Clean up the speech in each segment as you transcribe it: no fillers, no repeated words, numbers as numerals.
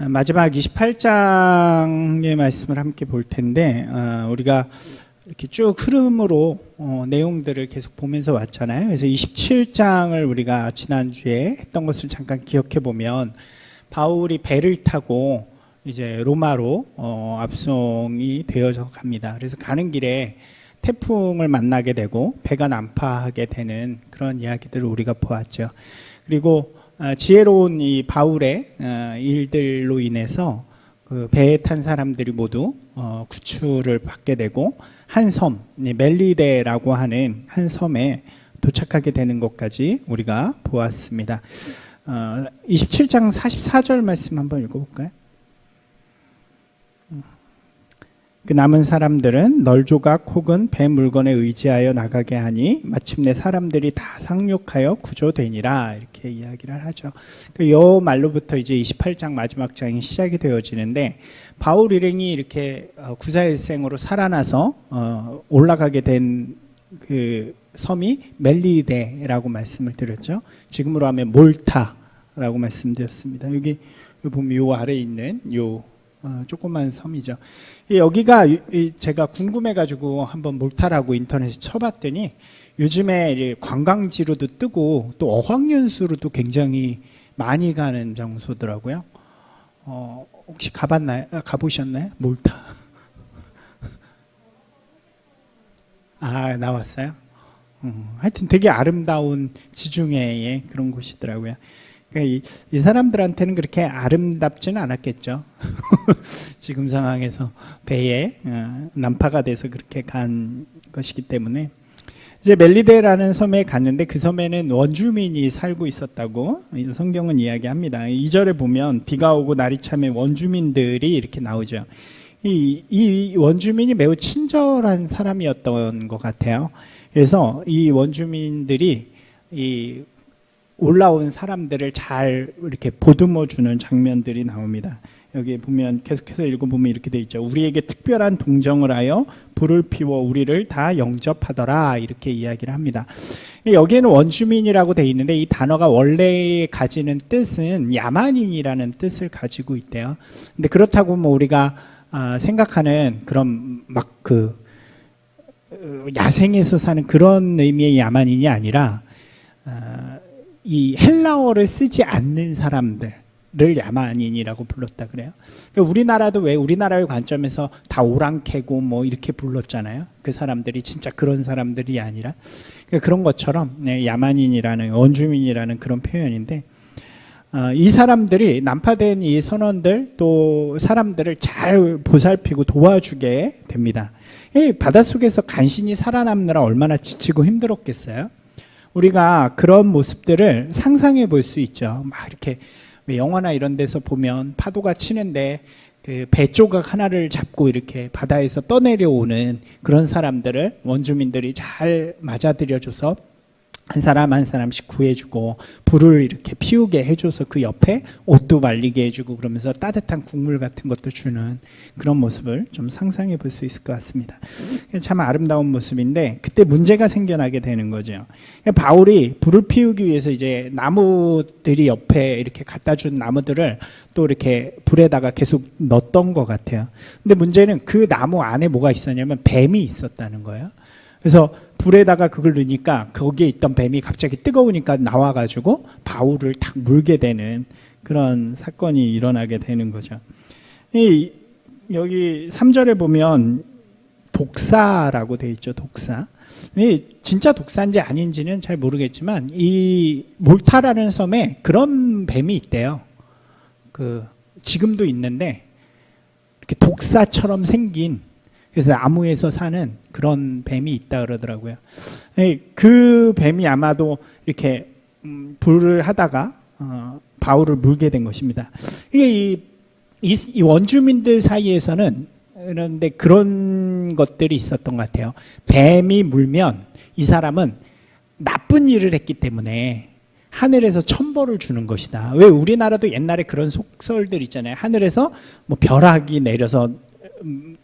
마지막 28장의 말씀을 함께 볼 텐데 우리가 이렇게 쭉 흐름으로 내용들을 계속 보면서 왔잖아요. 그래서 27장을 우리가 지난주에 했던 것을 잠깐 기억해 보면 바울이 배를 타고 이제 로마로 압송이 되어서 갑니다. 그래서 가는 길에 태풍을 만나게 되고 배가 난파하게 되는 그런 이야기들을 우리가 보았죠. 그리고 지혜로운 이 바울의 일들로 인해서 그 배에 탄 사람들이 모두 구출을 받게 되고 한 섬, 멜리데라고 하는 한 섬에 도착하게 되는 것까지 우리가 보았습니다. 27장 44절 말씀 한번 읽어볼까요? 그 남은 사람들은 널조각 혹은 배 물건에 의지하여 나가게 하니 마침내 사람들이 다 상륙하여 구조되니라, 이렇게 이야기를 하죠. 이 말로부터 이제 28장 마지막 장이 시작이 되어지는데, 바울 일행이 이렇게 구사일생으로 살아나서 올라가게 된 그 섬이 멜리데라고 말씀을 드렸죠. 지금으로 하면 몰타라고 말씀드렸습니다. 여기 보면 요 아래에 있는 요 조그만 섬이죠. 여기가 제가 궁금해가지고 한번 몰타라고 인터넷에 쳐봤더니 요즘에 관광지로도 뜨고 또 어학연수로도 굉장히 많이 가는 장소더라고요. 혹시 가봤나요? 가보셨나요? 몰타? 나왔어요? 하여튼 되게 아름다운 지중해의 그런 곳이더라고요. 그러니까 이 사람들한테는 그렇게 아름답지는 않았겠죠. 지금 상황에서 배에 난파가 돼서 그렇게 간 것이기 때문에 이제 멜리데라는 섬에 갔는데 그 섬에는 원주민이 살고 있었다고 성경은 이야기합니다. 2절에 보면 비가 오고 날이 차면 원주민들이 이렇게 나오죠. 이 원주민이 매우 친절한 사람이었던 것 같아요. 그래서 이 원주민들이 이 올라온 사람들을 잘 이렇게 보듬어 주는 장면들이 나옵니다. 여기 보면 계속해서 읽어보면 이렇게 돼 있죠. 우리에게 특별한 동정을 하여 불을 피워 우리를 다 영접하더라, 이렇게 이야기를 합니다. 여기에는 원주민이라고 돼 있는데 이 단어가 원래 가지는 뜻은 야만인이라는 뜻을 가지고 있대요. 근데 그렇다고 뭐 우리가 생각하는 그런 막 야생에서 사는 그런 의미의 야만인이 아니라 이 헬라어를 쓰지 않는 사람들을 야만인이라고 불렀다 그래요. 그러니까 우리나라도 왜 우리나라의 관점에서 다 오랑캐고 뭐 이렇게 불렀잖아요. 그 사람들이 진짜 그런 사람들이 아니라 그러니까 그런 것처럼 야만인이라는 원주민이라는 그런 표현인데 이 사람들이 난파된 이 선원들 또 사람들을 잘 보살피고 도와주게 됩니다. 이 바닷속에서 간신히 살아남느라 얼마나 지치고 힘들었겠어요. 우리가 그런 모습들을 상상해 볼 수 있죠. 막 이렇게 영화나 이런 데서 보면 파도가 치는데 그 배 조각 하나를 잡고 이렇게 바다에서 떠내려오는 그런 사람들을 원주민들이 잘 맞아들여줘서 한 사람 한 사람씩 구해주고 불을 이렇게 피우게 해줘서 그 옆에 옷도 말리게 해주고 그러면서 따뜻한 국물 같은 것도 주는 그런 모습을 좀 상상해 볼 수 있을 것 같습니다. 참 아름다운 모습인데 그때 문제가 생겨나게 되는 거죠. 바울이 불을 피우기 위해서 이제 나무들이 옆에 이렇게 갖다 준 나무들을 또 이렇게 불에다가 계속 넣었던 것 같아요. 근데 문제는 그 나무 안에 뭐가 있었냐면 뱀이 있었다는 거예요. 그래서 불에다가 그걸 넣으니까 거기에 있던 뱀이 갑자기 뜨거우니까 나와가지고 바울을 탁 물게 되는 그런 사건이 일어나게 되는 거죠. 여기 3절에 보면 독사라고 돼 있죠. 독사. 진짜 독사인지 아닌지는 잘 모르겠지만 이 몰타라는 섬에 그런 뱀이 있대요. 지금도 있는데 이렇게 독사처럼 생긴, 그래서 나무에서 사는 그런 뱀이 있다 그러더라고요. 그 뱀이 아마도 이렇게 불을 하다가 바울을 물게 된 것입니다. 이게 이 원주민들 사이에서는 그런데 그런 것들이 있었던 것 같아요. 뱀이 물면 이 사람은 나쁜 일을 했기 때문에 하늘에서 천벌을 주는 것이다. 왜 우리나라도 옛날에 그런 속설들 있잖아요. 하늘에서 뭐 벼락이 내려서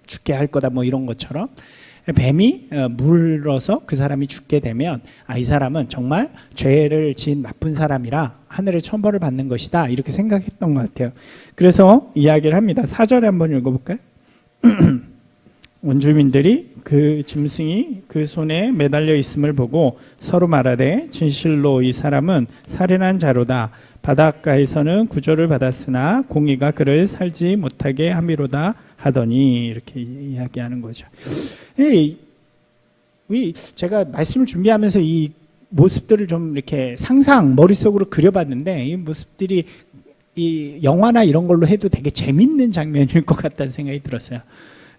죽게 할 거다 뭐 이런 것처럼 뱀이 물어서 그 사람이 죽게 되면 이 사람은 정말 죄를 지은 나쁜 사람이라 하늘의 천벌을 받는 것이다 이렇게 생각했던 것 같아요. 그래서 이야기를 합니다. 4절에 한번 읽어볼까요? 원주민들이 그 짐승이 그 손에 매달려 있음을 보고 서로 말하되 진실로 이 사람은 살인한 자로다. 바닷가에서는 구조를 받았으나 공의가 그를 살지 못하게 함이로다 하더니 이렇게 이야기하는 거죠. 제가 말씀을 준비하면서 이 모습들을 좀 이렇게 머릿속으로 그려봤는데 이 모습들이 이 영화나 이런 걸로 해도 되게 재밌는 장면일 것 같다는 생각이 들었어요.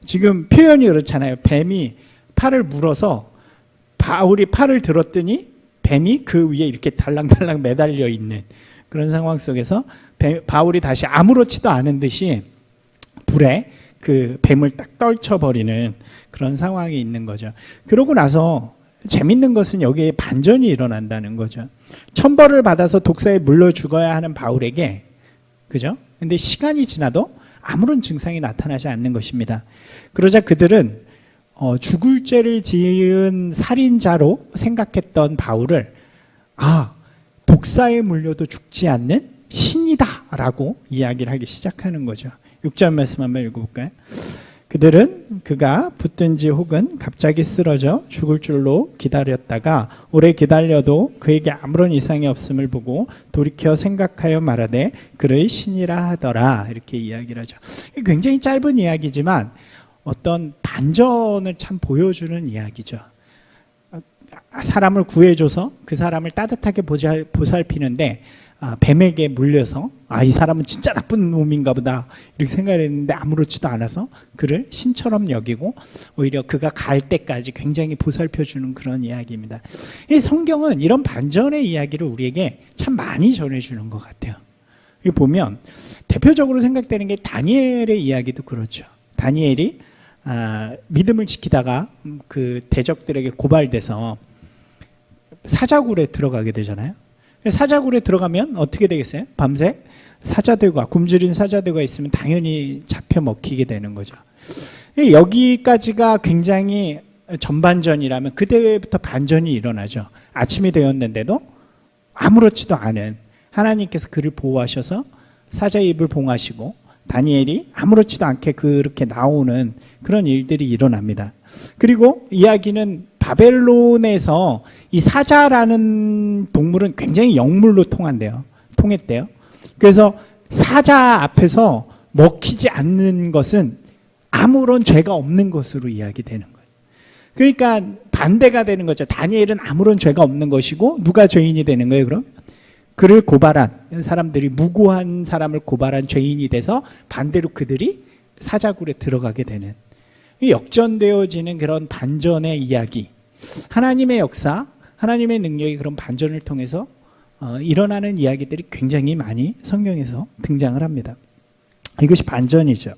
지금 표현이 그렇잖아요. 뱀이 팔을 물어서 바울이 팔을 들었더니 뱀이 그 위에 이렇게 달랑달랑 매달려 있는 그런 상황 속에서 바울이 다시 아무렇지도 않은 듯이 불에 그 뱀을 딱 떨쳐버리는 그런 상황이 있는 거죠. 그러고 나서 재밌는 것은 여기에 반전이 일어난다는 거죠. 천벌을 받아서 독사에 물려 죽어야 하는 바울에게, 그죠? 근데 시간이 지나도 아무런 증상이 나타나지 않는 것입니다. 그러자 그들은 죽을 죄를 지은 살인자로 생각했던 바울을 독사에 물려도 죽지 않는 신이다라고 이야기를 하기 시작하는 거죠. 6절 말씀 한번 읽어볼까요? 그들은 그가 붙든지 혹은 갑자기 쓰러져 죽을 줄로 기다렸다가 오래 기다려도 그에게 아무런 이상이 없음을 보고 돌이켜 생각하여 말하되 그를 신이라 하더라 이렇게 이야기를 하죠. 굉장히 짧은 이야기지만 어떤 반전을 참 보여주는 이야기죠. 사람을 구해줘서 그 사람을 따뜻하게 보살피는데 뱀에게 물려서 이 사람은 진짜 나쁜 놈인가 보다 이렇게 생각을 했는데 아무렇지도 않아서 그를 신처럼 여기고 오히려 그가 갈 때까지 굉장히 보살펴주는 그런 이야기입니다. 이 성경은 이런 반전의 이야기를 우리에게 참 많이 전해주는 것 같아요. 여기 보면 대표적으로 생각되는 게 다니엘의 이야기도 그렇죠. 다니엘이 믿음을 지키다가 그 대적들에게 고발돼서 사자굴에 들어가게 되잖아요. 사자굴에 들어가면 어떻게 되겠어요? 밤새 사자들과 굶주린 사자들과 있으면 당연히 잡혀 먹히게 되는 거죠. 여기까지가 굉장히 전반전이라면 그때부터 반전이 일어나죠. 아침이 되었는데도 아무렇지도 않은 하나님께서 그를 보호하셔서 사자의 입을 봉하시고 다니엘이 아무렇지도 않게 그렇게 나오는 그런 일들이 일어납니다. 그리고 이야기는 바벨론에서 이 사자라는 동물은 굉장히 영물로 통했대요. 그래서 사자 앞에서 먹히지 않는 것은 아무런 죄가 없는 것으로 이야기되는 거예요. 그러니까 반대가 되는 거죠. 다니엘은 아무런 죄가 없는 것이고 누가 죄인이 되는 거예요, 그럼? 그를 고발한 사람들이 무고한 사람을 고발한 죄인이 돼서 반대로 그들이 사자굴에 들어가게 되는 역전되어지는 그런 반전의 이야기. 하나님의 역사, 하나님의 능력이 그런 반전을 통해서 일어나는 이야기들이 굉장히 많이 성경에서 등장을 합니다. 이것이 반전이죠.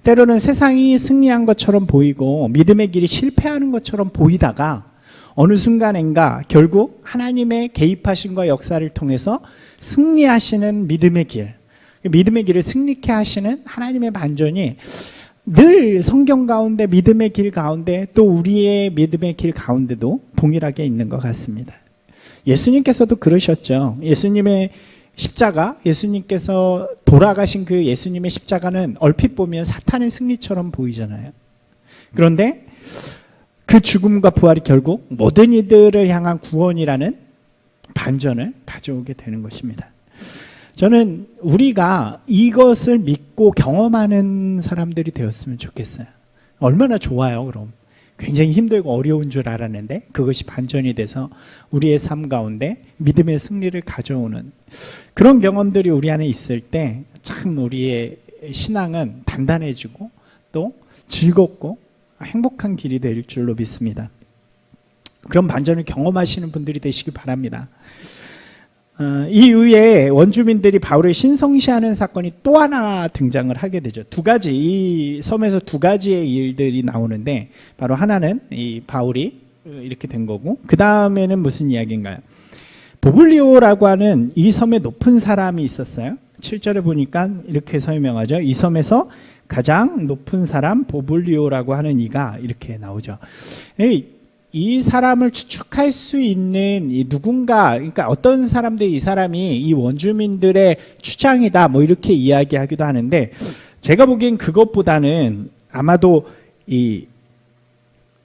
때로는 세상이 승리한 것처럼 보이고 믿음의 길이 실패하는 것처럼 보이다가 어느 순간인가 결국 하나님의 개입하심과 역사를 통해서 승리하시는 믿음의 길을 승리케 하시는 하나님의 반전이 늘 성경 가운데 믿음의 길 가운데 또 우리의 믿음의 길 가운데도 동일하게 있는 것 같습니다. 예수님께서도 그러셨죠. 예수님의 십자가, 예수님께서 돌아가신 그 예수님의 십자가는 얼핏 보면 사탄의 승리처럼 보이잖아요. 그런데 그 죽음과 부활이 결국 모든 이들을 향한 구원이라는 반전을 가져오게 되는 것입니다. 저는 우리가 이것을 믿고 경험하는 사람들이 되었으면 좋겠어요. 얼마나 좋아요, 그럼. 굉장히 힘들고 어려운 줄 알았는데 그것이 반전이 돼서 우리의 삶 가운데 믿음의 승리를 가져오는 그런 경험들이 우리 안에 있을 때 참 우리의 신앙은 단단해지고 또 즐겁고 행복한 길이 될 줄로 믿습니다. 그런 반전을 경험하시는 분들이 되시기 바랍니다. 이후에 원주민들이 바울을 신성시하는 사건이 또 하나 등장을 하게 되죠. 이 섬에서 두 가지의 일들이 나오는데 바로 하나는 이 바울이 이렇게 된 거고 그 다음에는 무슨 이야기인가요? 보블리오라고 하는 이 섬에 높은 사람이 있었어요. 7절에 보니까 이렇게 설명하죠. 이 섬에서 가장 높은 사람 보블리오라고 하는 이가 이렇게 나오죠. 이 사람을 추측할 수 있는 이 누군가, 그러니까 어떤 사람들이 이 사람이 이 원주민들의 추장이다 뭐 이렇게 이야기하기도 하는데, 제가 보기엔 그것보다는 아마도 이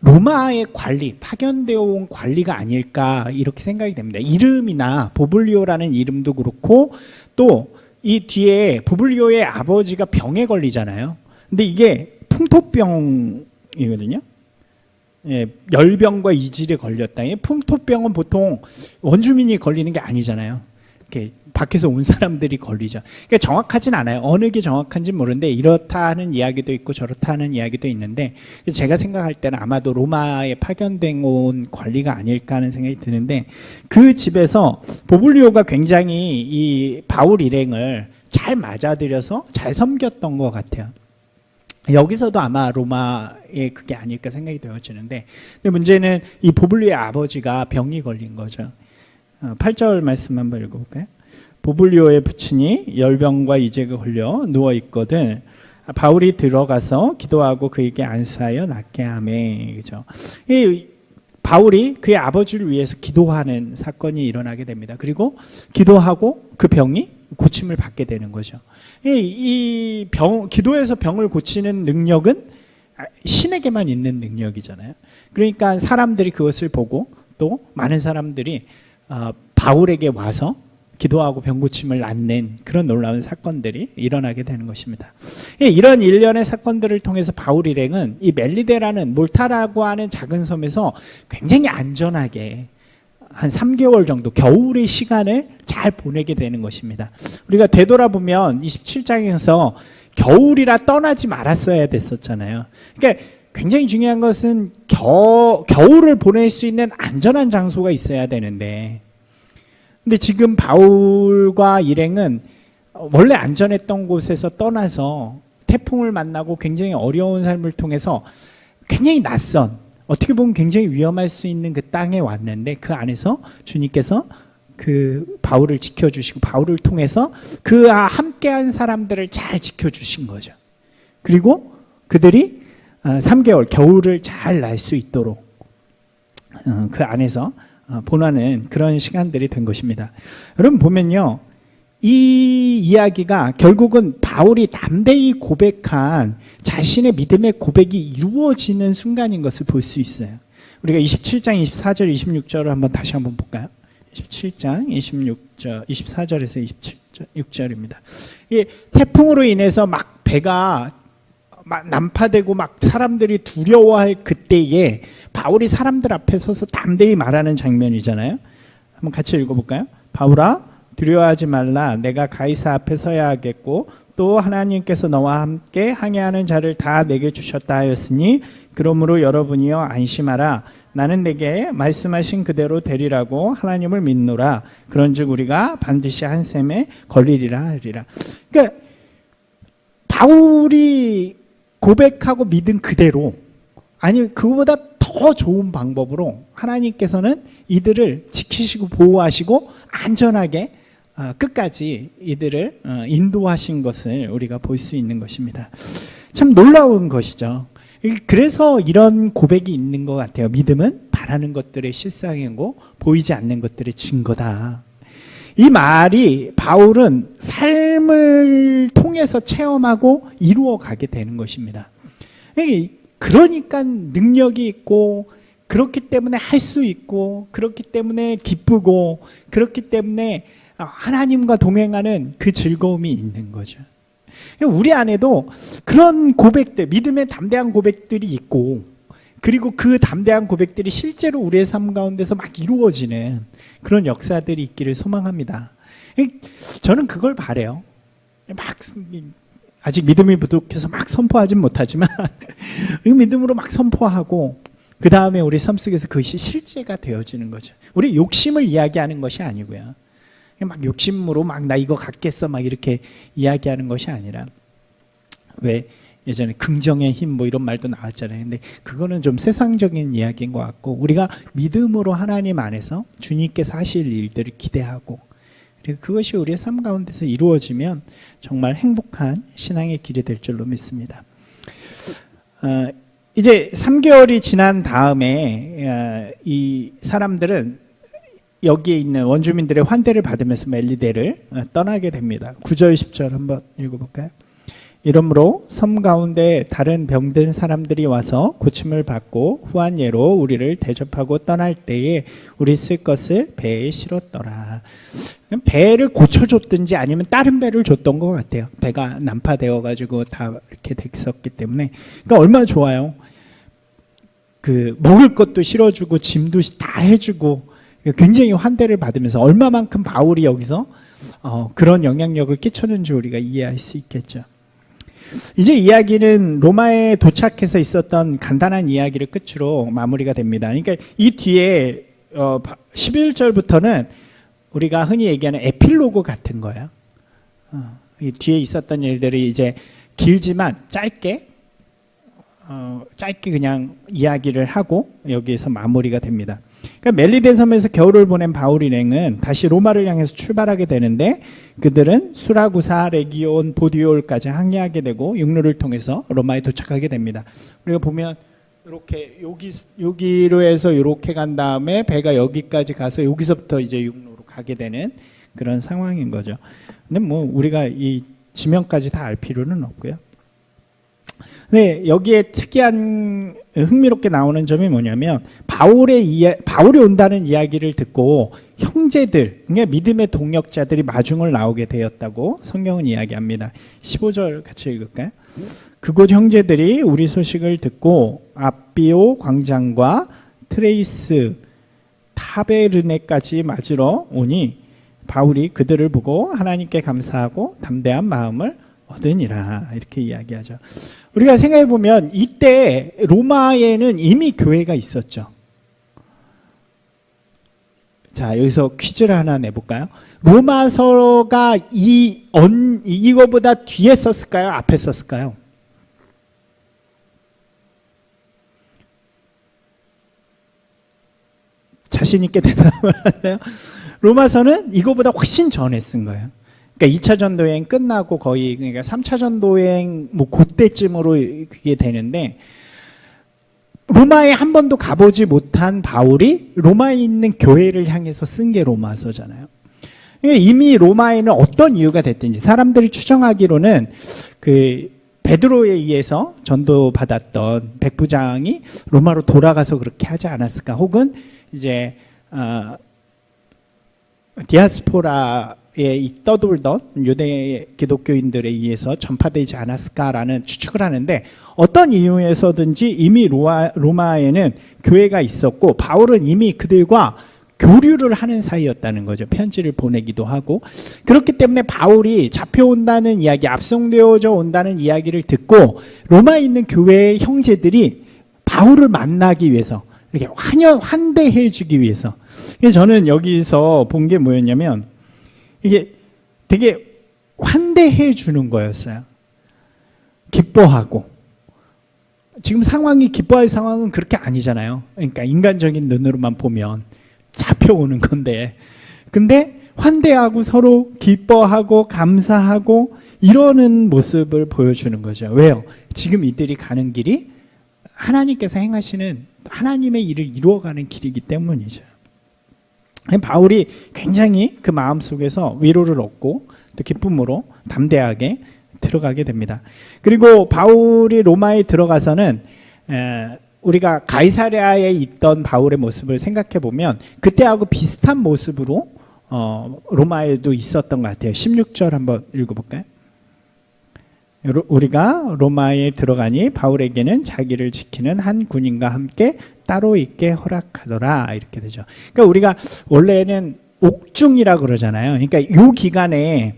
로마의 관리, 파견되어 온 관리가 아닐까 이렇게 생각이 됩니다. 이름이나 보블리오라는 이름도 그렇고, 또 이 뒤에 보블리오의 아버지가 병에 걸리잖아요. 근데 이게 풍토병이거든요. 예, 열병과 이질에 걸렸다. 풍토병은 보통 원주민이 걸리는 게 아니잖아요. 이렇게 밖에서 온 사람들이 걸리죠. 그러니까 정확하진 않아요. 어느 게 정확한지 모르는데 이렇다 하는 이야기도 있고 저렇다 하는 이야기도 있는데, 제가 생각할 때는 아마도 로마에 파견된 온 관리가 아닐까 하는 생각이 드는데, 그 집에서 보블리오가 굉장히 이 바울 일행을 잘 맞아들여서 잘 섬겼던 것 같아요. 여기서도 아마 로마의 그게 아닐까 생각이 되어지는데, 근데 문제는 이 보블리오의 아버지가 병이 걸린 거죠. 8절 말씀 한번 읽어볼까요? 보블리오의 부친이 열병과 이제가 걸려 누워 있거든 바울이 들어가서 기도하고 그에게 안수하여 낫게 하매. 그죠? 이 바울이 그의 아버지를 위해서 기도하는 사건이 일어나게 됩니다. 그리고 기도하고 그 병이 고침을 받게 되는 거죠. 이 기도해서 병을 고치는 능력은 신에게만 있는 능력이잖아요. 그러니까 사람들이 그것을 보고 또 많은 사람들이 바울에게 와서 기도하고 병고침을 낳는 그런 놀라운 사건들이 일어나게 되는 것입니다. 이런 일련의 사건들을 통해서 바울 일행은 이 멜리데라는 몰타라고 하는 작은 섬에서 굉장히 안전하게 한 3개월 정도 겨울의 시간을 잘 보내게 되는 것입니다. 우리가 되돌아보면 27장에서 겨울이라 떠나지 말았어야 됐었잖아요. 그러니까 굉장히 중요한 것은 겨울을 보낼 수 있는 안전한 장소가 있어야 되는데, 근데 지금 바울과 일행은 원래 안전했던 곳에서 떠나서 태풍을 만나고 굉장히 어려운 삶을 통해서 굉장히 낯선, 어떻게 보면 굉장히 위험할 수 있는 그 땅에 왔는데, 그 안에서 주님께서 그 바울을 지켜주시고 바울을 통해서 그와 함께한 사람들을 잘 지켜주신 거죠. 그리고 그들이 3개월 겨울을 잘 날 수 있도록 그 안에서 보내는 그런 시간들이 된 것입니다. 여러분 보면요, 이 이야기가 결국은 바울이 담대히 고백한 자신의 믿음의 고백이 이루어지는 순간인 것을 볼 수 있어요. 우리가 27장 24절 26절을 한번 다시 한번 볼까요? 27장 26절 24절에서 26절입니다. 이 태풍으로 인해서 막 배가 막 난파되고 막 사람들이 두려워할 그때에 바울이 사람들 앞에 서서 담대히 말하는 장면이잖아요. 한번 같이 읽어볼까요? 바울아, 두려워하지 말라. 내가 가이사 앞에 서야 하겠고 또 하나님께서 너와 함께 항해하는 자를 다 내게 주셨다 하였으니 그러므로 여러분이여 안심하라. 나는 내게 말씀하신 그대로 되리라고 하나님을 믿노라. 그런즉 우리가 반드시 한 셈에 걸리리라 하리라. 그러니까 바울이 고백하고 믿은 그대로, 아니 그보다 더 좋은 방법으로 하나님께서는 이들을 지키시고 보호하시고 안전하게 끝까지 이들을 인도하신 것을 우리가 볼 수 있는 것입니다. 참 놀라운 것이죠. 그래서 이런 고백이 있는 것 같아요. 믿음은 바라는 것들의 실상이고 보이지 않는 것들의 증거다. 이 말이 바울은 삶을 통해서 체험하고 이루어가게 되는 것입니다. 그러니까 능력이 있고, 그렇기 때문에 할 수 있고, 그렇기 때문에 기쁘고, 그렇기 때문에 하나님과 동행하는 그 즐거움이 있는 거죠. 우리 안에도 그런 고백들, 믿음의 담대한 고백들이 있고, 그리고 그 담대한 고백들이 실제로 우리의 삶 가운데서 막 이루어지는 그런 역사들이 있기를 소망합니다. 저는 그걸 바라요. 막 아직 믿음이 부족해서 막 선포하진 못하지만 믿음으로 막 선포하고 그 다음에 우리 삶 속에서 그것이 실제가 되어지는 거죠. 우리 욕심을 이야기하는 것이 아니고요. 막 욕심으로 막 나 이거 갖겠어 막 이렇게 이야기하는 것이 아니라, 왜 예전에 긍정의 힘 뭐 이런 말도 나왔잖아요. 근데 그거는 좀 세상적인 이야기인 것 같고, 우리가 믿음으로 하나님 안에서 주님께서 하실 일들을 기대하고, 그리고 그것이 우리의 삶 가운데서 이루어지면 정말 행복한 신앙의 길이 될 줄로 믿습니다. 이제 3개월이 지난 다음에 이 사람들은 여기에 있는 원주민들의 환대를 받으면서 멜리데를 떠나게 됩니다. 9절 10절 한번 읽어볼까요? 이러므로 섬 가운데 다른 병든 사람들이 와서 고침을 받고 후한 예로 우리를 대접하고 떠날 때에 우리 쓸 것을 배에 실었더라. 배를 고쳐줬든지 아니면 다른 배를 줬던 것 같아요. 배가 난파되어 가지고 다 이렇게 됐었기 때문에. 그러니까 얼마나 좋아요. 그 먹을 것도 실어주고 짐도 다 해주고 굉장히 환대를 받으면서 얼마만큼 바울이 여기서 그런 영향력을 끼쳤는지 우리가 이해할 수 있겠죠. 이제 이야기는 로마에 도착해서 있었던 간단한 이야기를 끝으로 마무리가 됩니다. 그러니까 이 뒤에 11절부터는 우리가 흔히 얘기하는 에필로그 같은 거예요. 이 뒤에 있었던 일들이 이제 길지만 짧게 그냥 이야기를 하고 여기에서 마무리가 됩니다. 그러니까 멜리데 섬에서 겨울을 보낸 바울 일행은 다시 로마를 향해서 출발하게 되는데 그들은 수라구사, 레기온, 보디올까지 항해하게 되고 육로를 통해서 로마에 도착하게 됩니다. 우리가 보면 이렇게 여기로 해서 이렇게 간 다음에 배가 여기까지 가서 여기서부터 이제 육로로 가게 되는 그런 상황인 거죠. 근데 뭐 우리가 이 지명까지 다 알 필요는 없고요. 네, 여기에 특이한 흥미롭게 나오는 점이 뭐냐면 바울이 온다는 이야기를 듣고 형제들, 그러니까 믿음의 동역자들이 마중을 나오게 되었다고 성경은 이야기합니다. 15절 같이 읽을까요? 그곳 형제들이 우리 소식을 듣고 앞비오 광장과 트레이스 타베르네까지 맞으러 오니 바울이 그들을 보고 하나님께 감사하고 담대한 마음을 얻으니라 이렇게 이야기하죠. 우리가 생각해 보면 이때 로마에는 이미 교회가 있었죠. 자, 여기서 퀴즈를 하나 내볼까요? 로마서가 이거보다 뒤에 썼을까요? 앞에 썼을까요? 자신 있게 대답을 하세요. 로마서는 이거보다 훨씬 전에 쓴 거예요. 그러니까 2차 전도여행 끝나고 거의 그러니까 3차 전도여행 뭐 그때쯤으로 그게 되는데 로마에 한 번도 가보지 못한 바울이 로마에 있는 교회를 향해서 쓴 게 로마서잖아요. 그러니까 이미 로마에는 어떤 이유가 됐든지 사람들이 추정하기로는 그 베드로에 의해서 전도받았던 백부장이 로마로 돌아가서 그렇게 하지 않았을까, 혹은 이제 디아스포라에 떠돌던 유대 기독교인들에 의해서 전파되지 않았을까라는 추측을 하는데, 어떤 이유에서든지 이미 로마에는 교회가 있었고 바울은 이미 그들과 교류를 하는 사이였다는 거죠. 편지를 보내기도 하고. 그렇기 때문에 바울이 잡혀온다는 이야기, 압송되어져 온다는 이야기를 듣고 로마에 있는 교회의 형제들이 바울을 만나기 위해서 이렇게 환대해 주기 위해서. 그래서 저는 여기서 본 게 뭐였냐면 이게 되게 환대해 주는 거였어요. 기뻐하고. 지금 상황이 기뻐할 상황은 그렇게 아니잖아요. 그러니까 인간적인 눈으로만 보면 잡혀오는 건데, 근데 환대하고 서로 기뻐하고 감사하고 이러는 모습을 보여주는 거죠. 왜요? 지금 이들이 가는 길이 하나님께서 행하시는 하나님의 일을 이루어가는 길이기 때문이죠. 바울이 굉장히 그 마음 속에서 위로를 얻고 또 기쁨으로 담대하게 들어가게 됩니다. 그리고 바울이 로마에 들어가서는 우리가 가이사랴에 있던 바울의 모습을 생각해 보면 그때하고 비슷한 모습으로 로마에도 있었던 것 같아요. 16절 한번 읽어볼까요? 우리가 로마에 들어가니 바울에게는 자기를 지키는 한 군인과 함께 따로 있게 허락하더라, 이렇게 되죠. 그러니까 우리가 원래는 옥중이라고 그러잖아요. 그러니까 이 기간에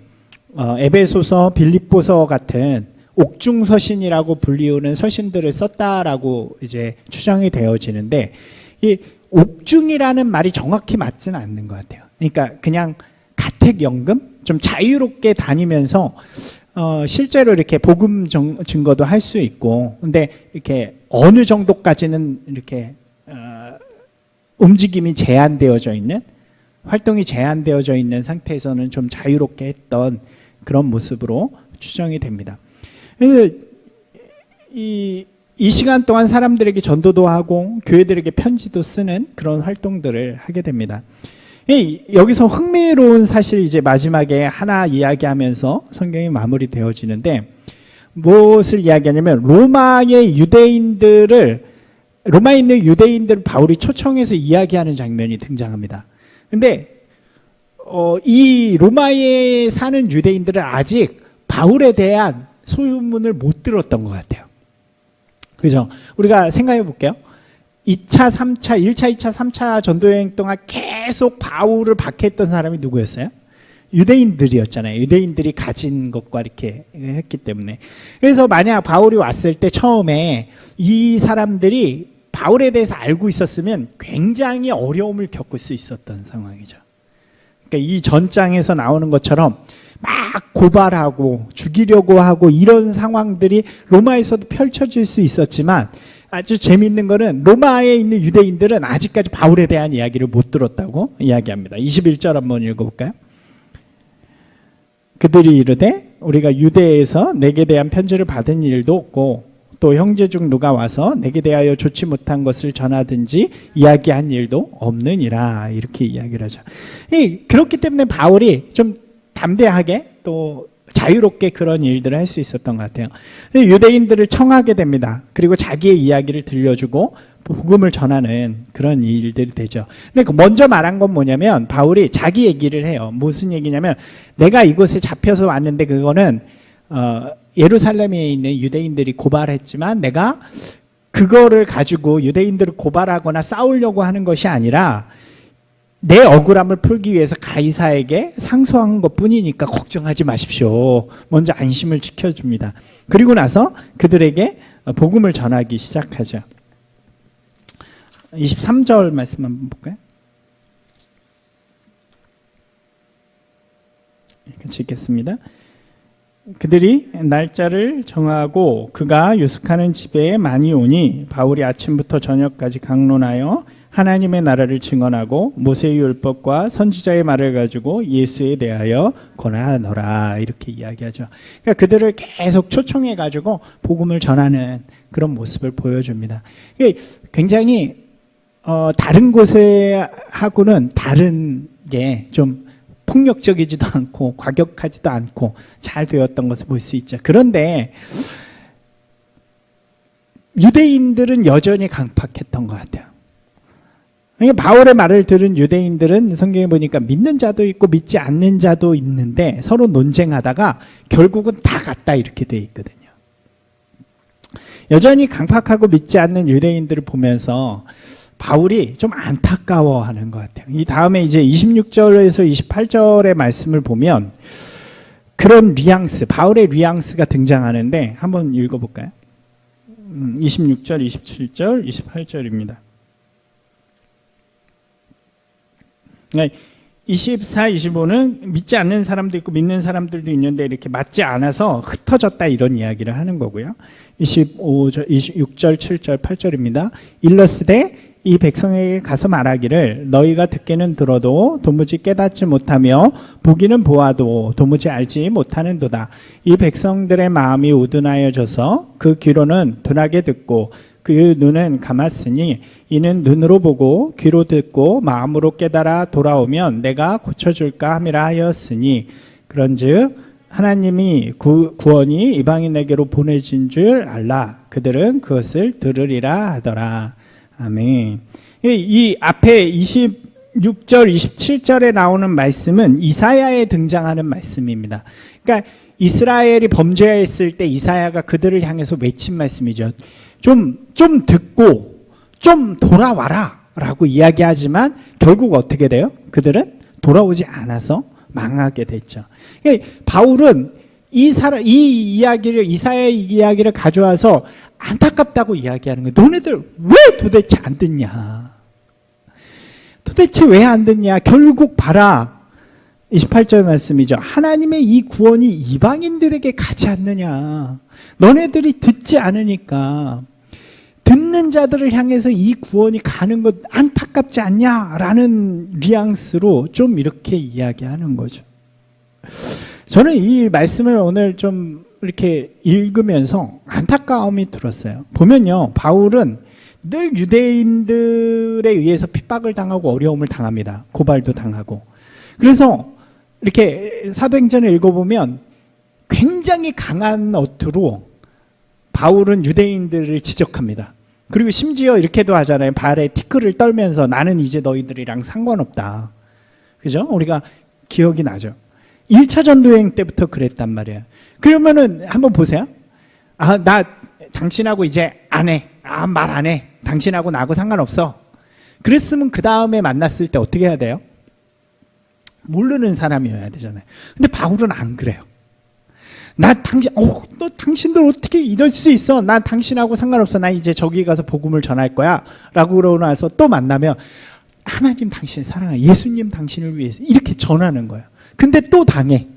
에베소서, 빌립보서 같은 옥중 서신이라고 불리우는 서신들을 썼다라고 이제 추정이 되어지는데, 이 옥중이라는 말이 정확히 맞지는 않는 것 같아요. 그러니까 그냥 가택연금, 좀 자유롭게 다니면서 실제로 이렇게 복음 증거도 할 수 있고, 근데 이렇게 어느 정도까지는 이렇게 움직임이 제한되어져 있는, 활동이 제한되어져 있는 상태에서는 좀 자유롭게 했던 그런 모습으로 추정이 됩니다. 그래서 이 이 시간 동안 사람들에게 전도도 하고 교회들에게 편지도 쓰는 그런 활동들을 하게 됩니다. 여기서 흥미로운 사실이 이제 마지막에 하나 이야기하면서 성경이 마무리되어지는데 무엇을 이야기하냐면 로마에 있는 유대인들을 바울이 초청해서 이야기하는 장면이 등장합니다. 근데 이 로마에 사는 유대인들은 아직 바울에 대한 소문을 못 들었던 것 같아요. 그죠? 우리가 생각해 볼게요. 2차, 3차, 1차, 2차, 3차 전도여행 동안 계속 바울을 박해했던 사람이 누구였어요? 유대인들이었잖아요. 유대인들이 가진 것과 이렇게 했기 때문에. 그래서 만약 바울이 왔을 때 처음에 이 사람들이 바울에 대해서 알고 있었으면 굉장히 어려움을 겪을 수 있었던 상황이죠. 그러니까 이 전장에서 나오는 것처럼 막 고발하고 죽이려고 하고 이런 상황들이 로마에서도 펼쳐질 수 있었지만 아주 재미있는 거는 로마에 있는 유대인들은 아직까지 바울에 대한 이야기를 못 들었다고 이야기합니다. 21절 한번 읽어볼까요? 그들이 이르되 우리가 유대에서 내게 대한 편지를 받은 일도 없고 또 형제 중 누가 와서 내게 대하여 좋지 못한 것을 전하든지 이야기한 일도 없느니라 이렇게 이야기를 하죠. 그렇기 때문에 바울이 좀 담대하게 또 자유롭게 그런 일들을 할 수 있었던 것 같아요. 유대인들을 청하게 됩니다. 그리고 자기의 이야기를 들려주고 복음을 전하는 그런 일들이 되죠. 근데 먼저 말한 건 뭐냐면 바울이 자기 얘기를 해요. 무슨 얘기냐면 내가 이곳에 잡혀서 왔는데 그거는 예루살렘에 있는 유대인들이 고발했지만 내가 그거를 가지고 유대인들을 고발하거나 싸우려고 하는 것이 아니라 내 억울함을 풀기 위해서 가이사에게 상소한 것뿐이니까 걱정하지 마십시오. 먼저 안심을 지켜줍니다. 그리고 나서 그들에게 복음을 전하기 시작하죠. 23절 말씀 한번 볼까요? 같이 읽겠습니다. 그들이 날짜를 정하고 그가 유숙하는 집에 많이 오니 바울이 아침부터 저녁까지 강론하여 하나님의 나라를 증언하고 모세의 율법과 선지자의 말을 가지고 예수에 대하여 권하노라 이렇게 이야기하죠. 그러니까 그들을 계속 초청해 가지고 복음을 전하는 그런 모습을 보여줍니다. 굉장히 다른 곳에 하고는 다른 게 좀 폭력적이지도 않고 과격하지도 않고 잘 되었던 것을 볼 수 있죠. 그런데 유대인들은 여전히 강팍했던 것 같아요. 그러니까 바울의 말을 들은 유대인들은 성경에 보니까 믿는 자도 있고 믿지 않는 자도 있는데 서로 논쟁하다가 결국은 다 같다 이렇게 돼 있거든요. 여전히 강팍하고 믿지 않는 유대인들을 보면서 바울이 좀 안타까워하는 것 같아요. 이 다음에 이제 26절에서 28절의 말씀을 보면 그런 뉘앙스, 바울의 뉘앙스가 등장하는데 한번 읽어볼까요? 26절, 27절, 28절입니다. 24, 25는 믿지 않는 사람도 있고 믿는 사람들도 있는데 이렇게 맞지 않아서 흩어졌다 이런 이야기를 하는 거고요. 25절, 26절, 7절, 8절입니다. 일러스되 이 백성에게 가서 말하기를 너희가 듣기는 들어도 도무지 깨닫지 못하며 보기는 보아도 도무지 알지 못하는도다. 이 백성들의 마음이 우둔하여져서 그 귀로는 둔하게 듣고 그 눈은 감았으니 이는 눈으로 보고 귀로 듣고 마음으로 깨달아 돌아오면 내가 고쳐줄까 함이라 하였으니 그런즉 하나님이 구원이 이방인에게로 보내진 줄 알라. 그들은 그것을 들으리라 하더라. 아멘. 이 앞에 26절, 27절에 나오는 말씀은 이사야에 등장하는 말씀입니다. 그러니까 이스라엘이 범죄했을 때 이사야가 그들을 향해서 외친 말씀이죠. 좀 듣고 좀 돌아와라 라고 이야기하지만 결국 어떻게 돼요? 그들은 돌아오지 않아서 망하게 됐죠. 그러니까 바울은 이사야의 이야기를 가져와서 안타깝다고 이야기하는 거예요. 너네들 왜 도대체 안 듣냐? 도대체 왜 안 듣냐? 결국 봐라. 28절 말씀이죠. 하나님의 이 구원이 이방인들에게 가지 않느냐. 너네들이 듣지 않으니까 듣는 자들을 향해서 이 구원이 가는 것 안타깝지 않냐라는 뉘앙스로 좀 이렇게 이야기하는 거죠. 저는 이 말씀을 오늘 좀 이렇게 읽으면서 안타까움이 들었어요. 보면요, 바울은 늘 유대인들에 의해서 핍박을 당하고 어려움을 당합니다. 고발도 당하고. 그래서 이렇게 사도행전을 읽어보면 굉장히 강한 어투로 바울은 유대인들을 지적합니다. 그리고 심지어 이렇게도 하잖아요. 발에 티끌을 떨면서 나는 이제 너희들이랑 상관없다. 그죠? 우리가 기억이 나죠. 1차 전도여행 때부터 그랬단 말이에요. 그러면은 한번 보세요. 나 당신하고 이제 안 해. 말 안 해. 당신하고 나하고 상관없어. 그랬으면 그 다음에 만났을 때 어떻게 해야 돼요? 모르는 사람이어야 되잖아요. 근데 바울은 안 그래요. 너 당신들 어떻게 이럴 수 있어? 난 당신하고 상관없어. 나 이제 저기 가서 복음을 전할 거야. 라고 그러고 나서 또 만나면 하나님 당신 사랑해. 예수님 당신을 위해서. 이렇게 전하는 거예요. 근데 또 당해.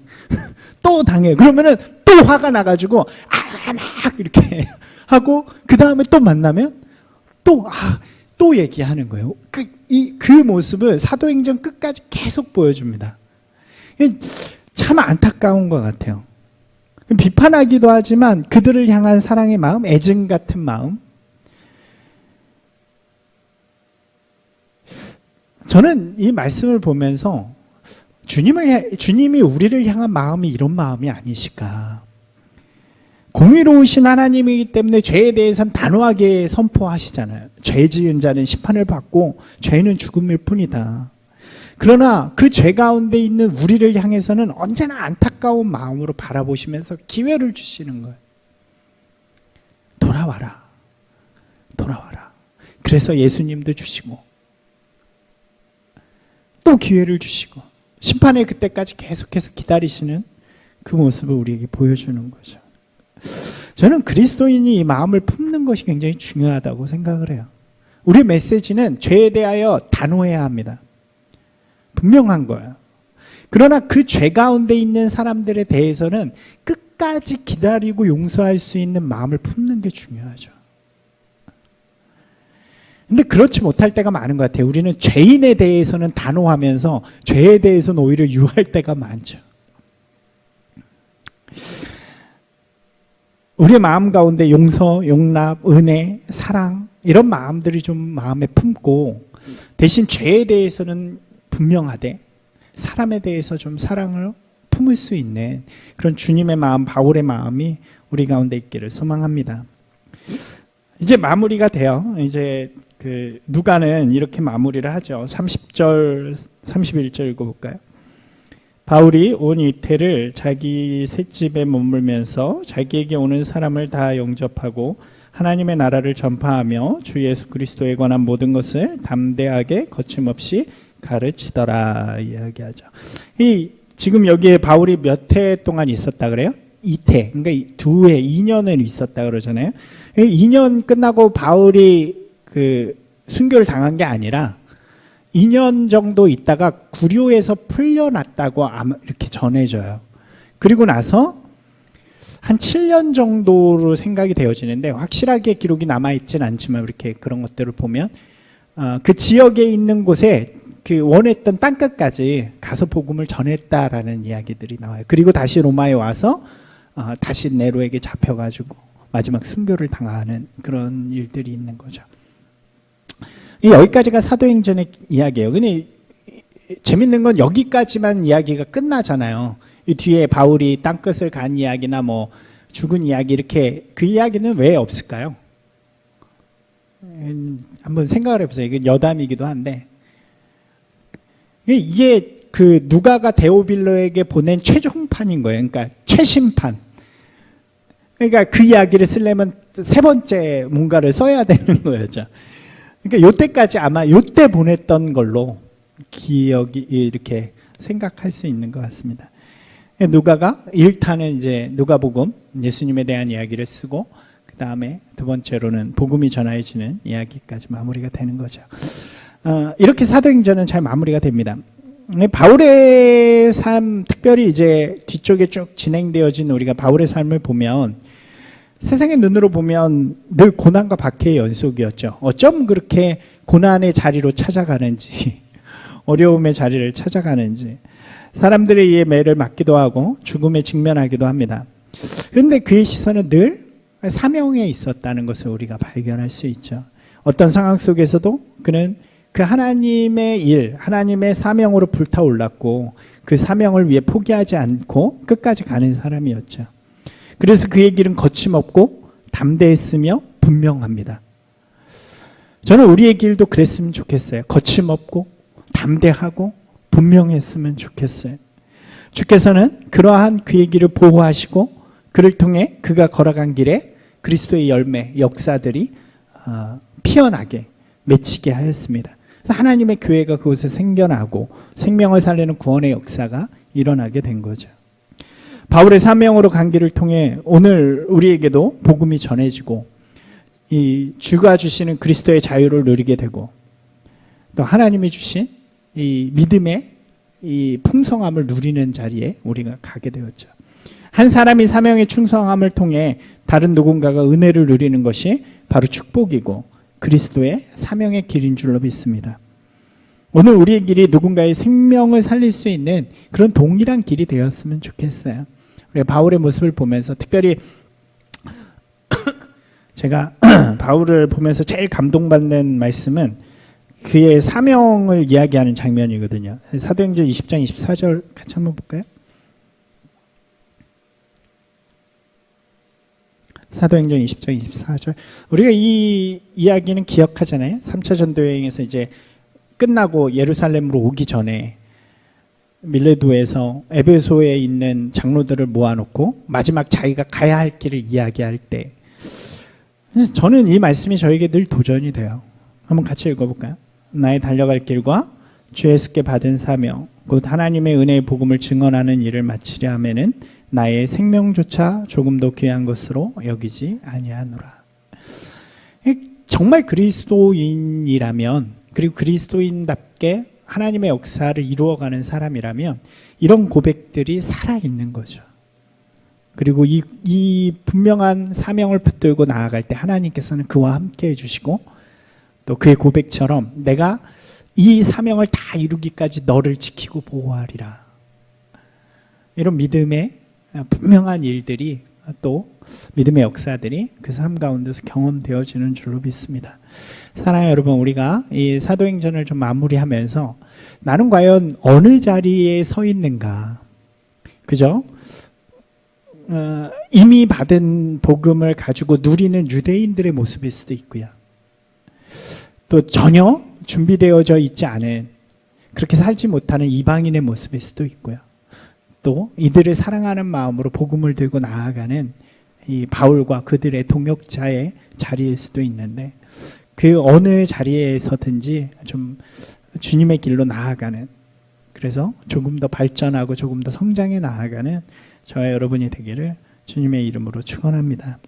또 당해. 그러면은 또 화가 나가지고, 막 이렇게 하고, 그 다음에 또 만나면 또 얘기하는 거예요. 그 모습을 사도행전 끝까지 계속 보여줍니다. 참 안타까운 것 같아요. 비판하기도 하지만 그들을 향한 사랑의 마음, 애증 같은 마음. 저는 이 말씀을 보면서 주님이 우리를 향한 마음이 이런 마음이 아니실까. 공의로우신 하나님이기 때문에 죄에 대해서는 단호하게 선포하시잖아요. 죄 지은 자는 심판을 받고 죄는 죽음일 뿐이다. 그러나 그 죄 가운데 있는 우리를 향해서는 언제나 안타까운 마음으로 바라보시면서 기회를 주시는 거예요. 돌아와라. 돌아와라. 그래서 예수님도 주시고 또 기회를 주시고 심판의 그때까지 계속해서 기다리시는 그 모습을 우리에게 보여주는 거죠. 저는 그리스도인이 이 마음을 품는 것이 굉장히 중요하다고 생각을 해요. 우리 메시지는 죄에 대하여 단호해야 합니다. 분명한 거예요. 그러나 그 죄 가운데 있는 사람들에 대해서는 끝까지 기다리고 용서할 수 있는 마음을 품는 게 중요하죠. 근데 그렇지 못할 때가 많은 것 같아요. 우리는 죄인에 대해서는 단호하면서 죄에 대해서는 오히려 유할 때가 많죠. 우리의 마음 가운데 용서, 용납, 은혜, 사랑 이런 마음들이 좀 마음에 품고 대신 죄에 대해서는 분명하되 사람에 대해서 좀 사랑을 품을 수 있는 그런 주님의 마음, 바울의 마음이 우리 가운데 있기를 소망합니다. 이제 마무리가 돼요. 이제 누가는 이렇게 마무리를 하죠. 30절, 31절 읽어볼까요? 바울이 온 이태를 자기 셋집에 머물면서 자기에게 오는 사람을 다 영접하고 하나님의 나라를 전파하며 주 예수 그리스도에 관한 모든 것을 담대하게 거침없이 가르치더라 이야기하죠. 지금 여기에 바울이 몇 해 동안 있었다 그래요? 2태, 그러니까 2해, 2년을 있었다 그러잖아요. 2년 끝나고 바울이 순교를 당한 게 아니라 2년 정도 있다가 구류에서 풀려났다고 아마 이렇게 전해져요. 그리고 나서 한 7년 정도로 생각이 되어지는데 확실하게 기록이 남아있진 않지만 이렇게 그런 것들을 보면 그 지역에 있는 곳에 원했던 땅끝까지 가서 복음을 전했다라는 이야기들이 나와요. 그리고 다시 로마에 와서 다시 네로에게 잡혀가지고 마지막 순교를 당하는 그런 일들이 있는 거죠. 여기까지가 사도행전의 이야기예요. 근데 재밌는 건 여기까지만 이야기가 끝나잖아요. 이 뒤에 바울이 땅끝을 간 이야기나 뭐 죽은 이야기 이렇게 그 이야기는 왜 없을까요? 한번 생각을 해보세요. 이건 여담이기도 한데 이게 누가가 데오빌로에게 보낸 최종판인 거예요. 그러니까 최심판. 그러니까 그 이야기를 쓰려면 세 번째 뭔가를 써야 되는 거였죠. 그러니까 요때까지 아마 요때 보냈던 걸로 기억이 이렇게 생각할 수 있는 것 같습니다. 누가가 1탄은 이제 누가복음 예수님에 대한 이야기를 쓰고 그 다음에 두 번째로는 복음이 전해지는 이야기까지 마무리가 되는 거죠. 이렇게 사도행전은 잘 마무리가 됩니다. 바울의 삶, 특별히 이제 뒤쪽에 쭉 진행되어진 우리가 바울의 삶을 보면 세상의 눈으로 보면 늘 고난과 박해의 연속이었죠. 어쩜 그렇게 고난의 자리로 찾아가는지, 어려움의 자리를 찾아가는지, 사람들의 이에 매를 맞기도 하고 죽음에 직면하기도 합니다. 그런데 그의 시선은 늘 사명에 있었다는 것을 우리가 발견할 수 있죠. 어떤 상황 속에서도 그는 그 하나님의 일, 하나님의 사명으로 불타올랐고 그 사명을 위해 포기하지 않고 끝까지 가는 사람이었죠. 그래서 그의 길은 거침없고 담대했으며 분명합니다. 저는 우리의 길도 그랬으면 좋겠어요. 거침없고 담대하고 분명했으면 좋겠어요. 주께서는 그러한 그의 길을 보호하시고 그를 통해 그가 걸어간 길에 그리스도의 열매, 역사들이 피어나게 맺히게 하였습니다. 그래서 하나님의 교회가 그곳에 생겨나고 생명을 살리는 구원의 역사가 일어나게 된 거죠. 바울의 사명으로 간 길을 통해 오늘 우리에게도 복음이 전해지고 이 주가 주시는 그리스도의 자유를 누리게 되고 또 하나님이 주신 이 믿음의 이 풍성함을 누리는 자리에 우리가 가게 되었죠. 한 사람이 사명에 충성함을 통해 다른 누군가가 은혜를 누리는 것이 바로 축복이고 그리스도의 사명의 길인 줄로 믿습니다. 오늘 우리의 길이 누군가의 생명을 살릴 수 있는 그런 동일한 길이 되었으면 좋겠어요. 우리 바울의 모습을 보면서 특별히 제가 바울을 보면서 제일 감동받는 말씀은 그의 사명을 이야기하는 장면이거든요. 사도행전 20장 24절 같이 한번 볼까요? 사도행전 20장 24절. 우리가 이 이야기는 기억하잖아요. 3차 전도여행에서 이제 끝나고 예루살렘으로 오기 전에 밀레도에서 에베소에 있는 장로들을 모아놓고 마지막 자기가 가야 할 길을 이야기할 때 저는 이 말씀이 저에게 늘 도전이 돼요. 한번 같이 읽어볼까요? 나의 달려갈 길과 주 예수께 받은 사명 곧 하나님의 은혜의 복음을 증언하는 일을 마치려 하면은 나의 생명조차 조금도 귀한 것으로 여기지 아니하노라. 정말 그리스도인이라면 그리고 그리스도인답게 하나님의 역사를 이루어가는 사람이라면 이런 고백들이 살아있는 거죠. 그리고 이 분명한 사명을 붙들고 나아갈 때 하나님께서는 그와 함께 해주시고 또 그의 고백처럼 내가 이 사명을 다 이루기까지 너를 지키고 보호하리라. 이런 믿음의 분명한 일들이 또 믿음의 역사들이 그 삶 가운데서 경험되어지는 줄로 믿습니다. 사랑하는 여러분, 우리가 이 사도행전을 좀 마무리하면서 나는 과연 어느 자리에 서 있는가? 그죠? 이미 받은 복음을 가지고 누리는 유대인들의 모습일 수도 있고요. 또 전혀 준비되어져 있지 않은 그렇게 살지 못하는 이방인의 모습일 수도 있고요. 또 이들을 사랑하는 마음으로 복음을 들고 나아가는 이 바울과 그들의 동역자의 자리일 수도 있는데 그 어느 자리에서든지 좀 주님의 길로 나아가는 그래서 조금 더 발전하고 조금 더 성장해 나아가는 저와 여러분이 되기를 주님의 이름으로 축원합니다.